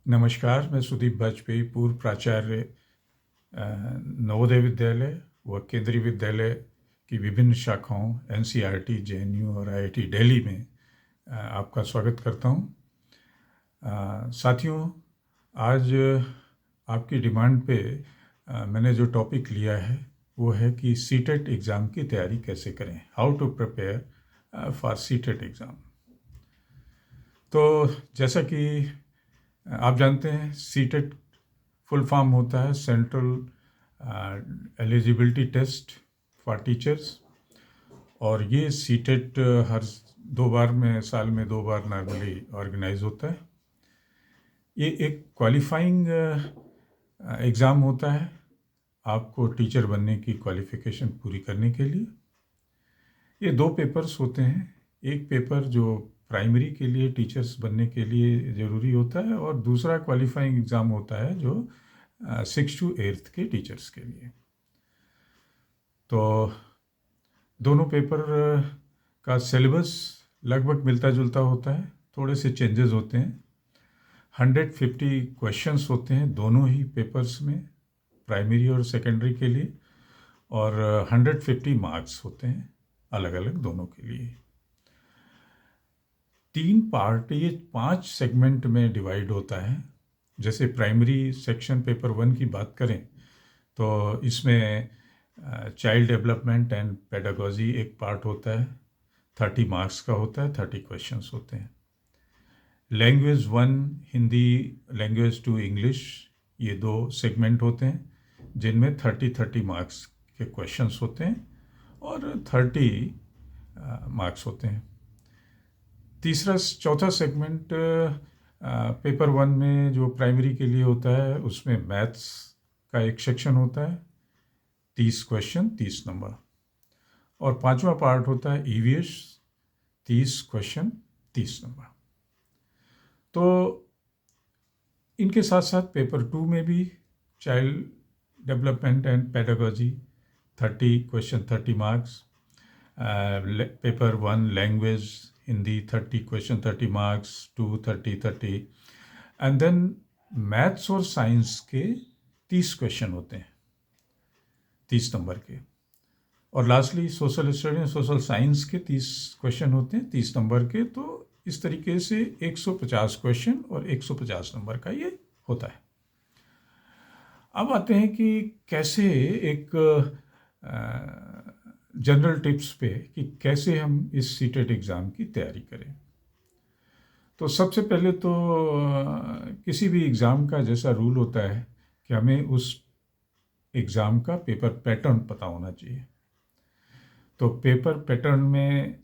नमस्कार, मैं सुदीप वाजपेयी, पूर्व प्राचार्य नवोदय विद्यालय व केंद्रीय विद्यालय की विभिन्न शाखाओं एनसीईआरटी, जेएनयू और आईआईटी दिल्ली में आपका स्वागत करता हूं। साथियों, आज आपकी डिमांड पे मैंने जो टॉपिक लिया है वो है कि सीटेट एग्ज़ाम की तैयारी कैसे करें, how to prepare for CTET exam. तो जैसा कि आप जानते हैं, सीटेट फुल फॉर्म होता है central eligibility test for teachers, और ये सीटेट हर 2 बार में, साल में 2 बार नॉर्मली ऑर्गेनाइज होता है। ये एक क्वालिफाइंग एग्ज़ाम होता है आपको टीचर बनने की क्वालिफ़िकेशन पूरी करने के लिए। ये 2 पेपर्स होते हैं। एक पेपर जो प्राइमरी के लिए, टीचर्स बनने के लिए ज़रूरी होता है, और दूसरा क्वालिफाइंग एग्ज़ाम होता है जो 6 to 8th के टीचर्स के लिए। तो दोनों पेपर का सिलेबस लगभग मिलता जुलता होता है, थोड़े से चेंजेस होते हैं। 150 क्वेश्चंस होते हैं दोनों ही पेपर्स में, प्राइमरी और सेकेंडरी के लिए, और 150 मार्क्स होते हैं अलग अलग दोनों के लिए। 3 पार्ट, ये 5 सेगमेंट में डिवाइड होता है। जैसे प्राइमरी सेक्शन पेपर 1 की बात करें तो इसमें चाइल्ड डेवलपमेंट एंड पेडागोजी एक पार्ट होता है, 30 मार्क्स का होता है, 30 क्वेश्चंस होते हैं। लैंग्वेज 1 हिंदी, लैंग्वेज 2 इंग्लिश, ये 2 सेगमेंट होते हैं जिनमें 30 मार्क्स के क्वेश्चंस होते हैं और 30 मार्क्स होते हैं। चौथा सेगमेंट पेपर 1 में जो प्राइमरी के लिए होता है, उसमें मैथ्स का एक सेक्शन होता है, 30 क्वेश्चन 30 नंबर, और 5वां पार्ट होता है ईवीएस, 30 क्वेश्चन 30 नंबर। तो इनके साथ साथ पेपर 2 में भी child development and pedagogy 30 question 30 marks, paper 1 language Hindi 30 question 30 marks, 2 30, and then maths और साइंस के 30 क्वेश्चन होते हैं 30 नंबर के, और lastly social study and social science के 30 क्वेश्चन होते हैं 30 नंबर के। तो इस तरीके से 150 क्वेश्चन और 150 नंबर का ये होता है। अब आते हैं कि कैसे एक जनरल टिप्स पे कि कैसे हम इस सीटेट एग्ज़ाम की तैयारी करें। तो सबसे पहले तो किसी भी एग्ज़ाम का जैसा रूल होता है कि हमें उस एग्ज़ाम का पेपर पैटर्न पता होना चाहिए। तो पेपर पैटर्न में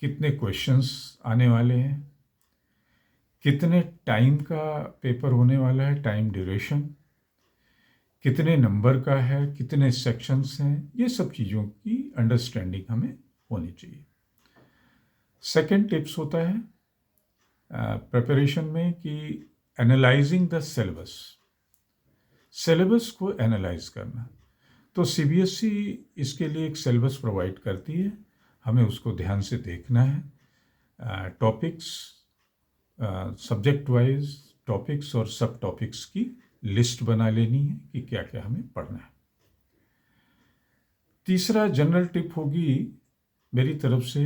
कितने क्वेश्चंस आने वाले हैं, कितने टाइम का पेपर होने वाला है, टाइम ड्यूरेशन, कितने नंबर का है, कितने सेक्शंस हैं, ये सब चीज़ों की अंडरस्टैंडिंग हमें होनी चाहिए। सेकंड टिप्स होता है प्रिपरेशन में कि एनालाइजिंग द सिलेबस, सिलेबस को एनालाइज करना। तो सीबीएसई इसके लिए एक सिलेबस प्रोवाइड करती है, हमें उसको ध्यान से देखना है। टॉपिक्स, सब्जेक्ट वाइज टॉपिक्स और सब टॉपिक्स की लिस्ट बना लेनी है कि क्या क्या हमें पढ़ना है। तीसरा जनरल टिप होगी मेरी तरफ से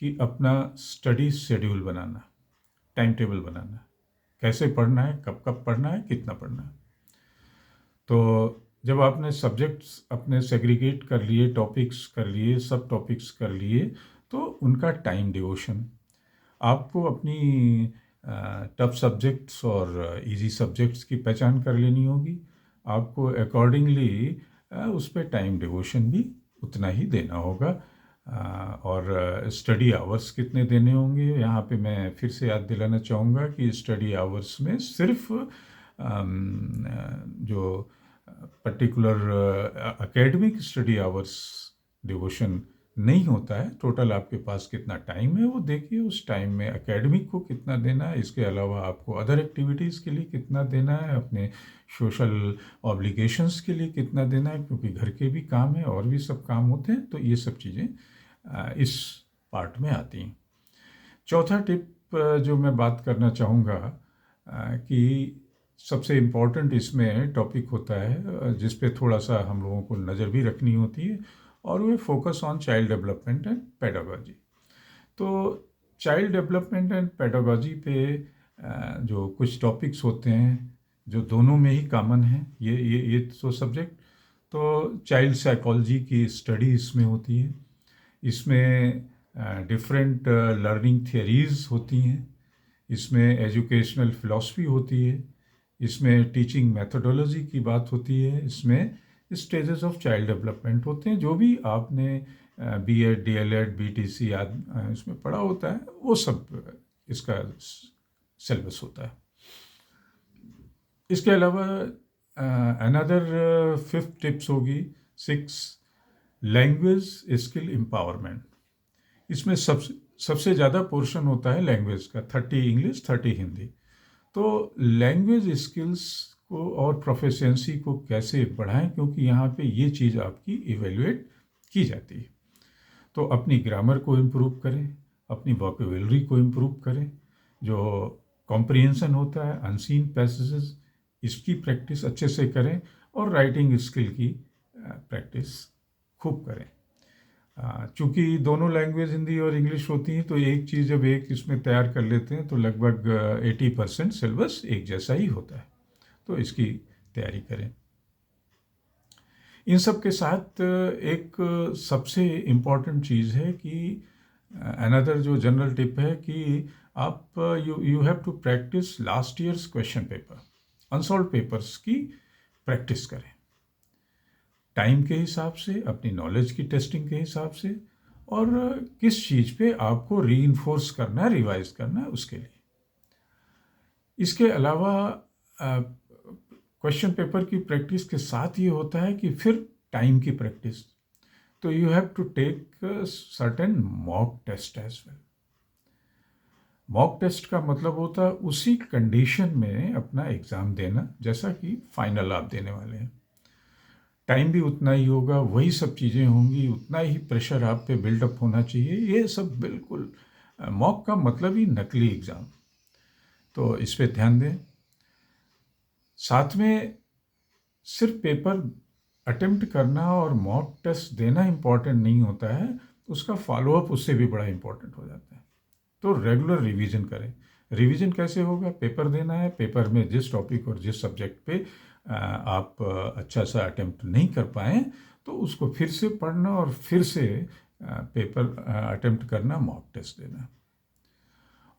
कि अपना स्टडी शेड्यूल बनाना, टाइम टेबल बनाना, कैसे पढ़ना है, कब कब पढ़ना है, कितना पढ़ना है। तो जब आपने सब्जेक्ट्स अपने सेग्रीगेट कर लिए, टॉपिक्स कर लिए, सब टॉपिक्स कर लिए, तो उनका टाइम डिवोशन, आपको अपनी टफ सब्जेक्ट्स और इजी सब्जेक्ट्स की पहचान कर लेनी होगी। आपको अकॉर्डिंगली उस पर टाइम डिवोशन भी उतना ही देना होगा। और स्टडी आवर्स कितने देने होंगे, यहाँ पे मैं फिर से याद दिलाना चाहूँगा कि स्टडी आवर्स में सिर्फ जो particular academic study hours devotion नहीं होता है। टोटल आपके पास कितना टाइम है वो देखिए, उस टाइम में एकेडमिक को कितना देना है, इसके अलावा आपको अदर एक्टिविटीज़ के लिए कितना देना है, अपने सोशल ऑब्लिगेशंस के लिए कितना देना है, क्योंकि घर के भी काम है और भी सब काम होते हैं। तो ये सब चीज़ें इस पार्ट में आती हैं। चौथा टिप जो मैं बात करना चाहूँगा कि सबसे इम्पोर्टेंट इसमें टॉपिक होता है जिस पे थोड़ा सा हम लोगों को नज़र भी रखनी होती है, और वो focus on child development and pedagogy. तो चाइल्ड डेवलपमेंट एंड पेडागोजी पे जो कुछ टॉपिक्स होते हैं जो दोनों में ही कॉमन है, ये तो सब्जेक्ट, तो चाइल्ड साइकोलॉजी की स्टडी इसमें होती है। इसमें डिफरेंट लर्निंग थियरीज़ होती हैं, इसमें एजुकेशनल फ़िलॉसफी होती है, इसमें टीचिंग मेथोडोलॉजी की बात होती है, इसमें स्टेजेस ऑफ चाइल्ड डेवलपमेंट होते हैं। जो भी आपने बीएड, डीएलएड, बीटीसी आदि इसमें पढ़ा होता है, वो सब इसका सिलेबस होता है। इसके अलावा अनदर 5th टिप्स होगी 6 लैंग्वेज स्किल एम्पावरमेंट। इसमें सबसे ज़्यादा पोर्शन होता है लैंग्वेज का, 30 इंग्लिश 30 हिंदी। तो लैंग्वेज स्किल्स को और प्रोफिशिएंसी को कैसे बढ़ाएं, क्योंकि यहाँ पे ये चीज़ आपकी इवेल्युएट की जाती है। तो अपनी ग्रामर को इम्प्रूव करें, अपनी वोकेबुलरी को इम्प्रूव करें, जो कॉम्प्रिहेंशन होता है, अनसीन पैसेजेस, इसकी प्रैक्टिस अच्छे से करें, और राइटिंग स्किल की प्रैक्टिस खूब करें। चूँकि दोनों लैंग्वेज हिंदी और इंग्लिश होती हैं, तो एक चीज़ जब एक इसमें तैयार कर लेते हैं तो लगभग 80% सिलेबस एक जैसा ही होता है। तो इसकी तैयारी करें। इन सब के साथ एक सबसे इम्पॉर्टेंट चीज़ है कि अनदर जो जनरल टिप है कि आप you have to practise last years question paper, unsolved papers की प्रैक्टिस करें टाइम के हिसाब से, अपनी नॉलेज की टेस्टिंग के हिसाब से, और किस चीज़ पे आपको रीइंफोर्स करना है, रिवाइज करना है, उसके लिए। इसके अलावा क्वेश्चन पेपर की प्रैक्टिस के साथ ये होता है कि फिर टाइम की प्रैक्टिस। तो you have to take certain mock test as well. Mock test का मतलब होता है उसी कंडीशन में अपना एग्ज़ाम देना जैसा कि फाइनल आप देने वाले हैं। टाइम भी उतना ही होगा, वही सब चीज़ें होंगी, उतना ही प्रेशर आप पे बिल्डअप होना चाहिए। ये सब बिल्कुल मॉक का मतलब ही नकली एग्ज़ाम। तो इस पे ध्यान दें। साथ में सिर्फ पेपर अटेम्प्ट करना और मॉक टेस्ट देना इम्पॉर्टेंट नहीं होता है, उसका फॉलोअप उससे भी बड़ा इम्पॉर्टेंट हो जाता है। तो रेगुलर रिवीजन करें। रिवीजन कैसे होगा? पेपर देना है, पेपर में जिस टॉपिक और जिस सब्जेक्ट पे आप अच्छा सा अटेम्प्ट नहीं कर पाए तो उसको फिर से पढ़ना और फिर से पेपर अटेम्प्ट करना, मॉक टेस्ट देना।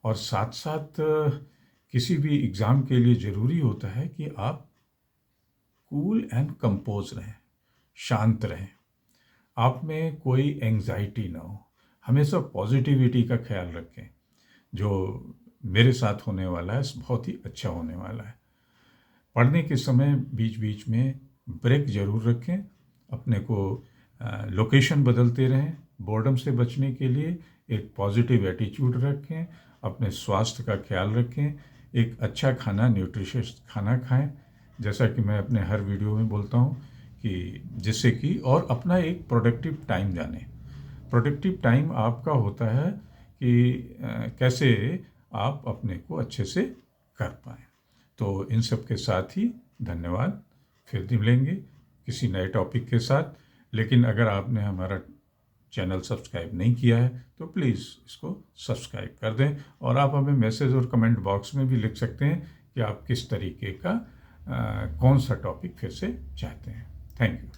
और साथ साथ किसी भी एग्ज़ाम के लिए ज़रूरी होता है कि आप कूल एंड कंपोज रहें, शांत रहें, आप में कोई एंग्जाइटी ना हो, हमेशा पॉजिटिविटी का ख्याल रखें। जो मेरे साथ होने वाला है बहुत ही अच्छा होने वाला है। पढ़ने के समय बीच बीच में ब्रेक ज़रूर रखें, अपने को लोकेशन बदलते रहें, बोर्डम से बचने के लिए एक पॉजिटिव एटीट्यूड रखें, अपने स्वास्थ्य का ख्याल रखें, एक अच्छा खाना, न्यूट्रिशियस खाना खाएं, जैसा कि मैं अपने हर वीडियो में बोलता हूं, कि जिससे कि, और अपना एक प्रोडक्टिव टाइम जानें। प्रोडक्टिव टाइम आपका होता है कि कैसे आप अपने को अच्छे से कर पाएँ। तो इन सब के साथ ही धन्यवाद। फिर मिलेंगे किसी नए टॉपिक के साथ। लेकिन अगर आपने हमारा चैनल सब्सक्राइब नहीं किया है तो प्लीज़ इसको सब्सक्राइब कर दें, और आप हमें मैसेज और कमेंट बॉक्स में भी लिख सकते हैं कि आप किस तरीके का कौन सा टॉपिक फिर से चाहते हैं। Thank you.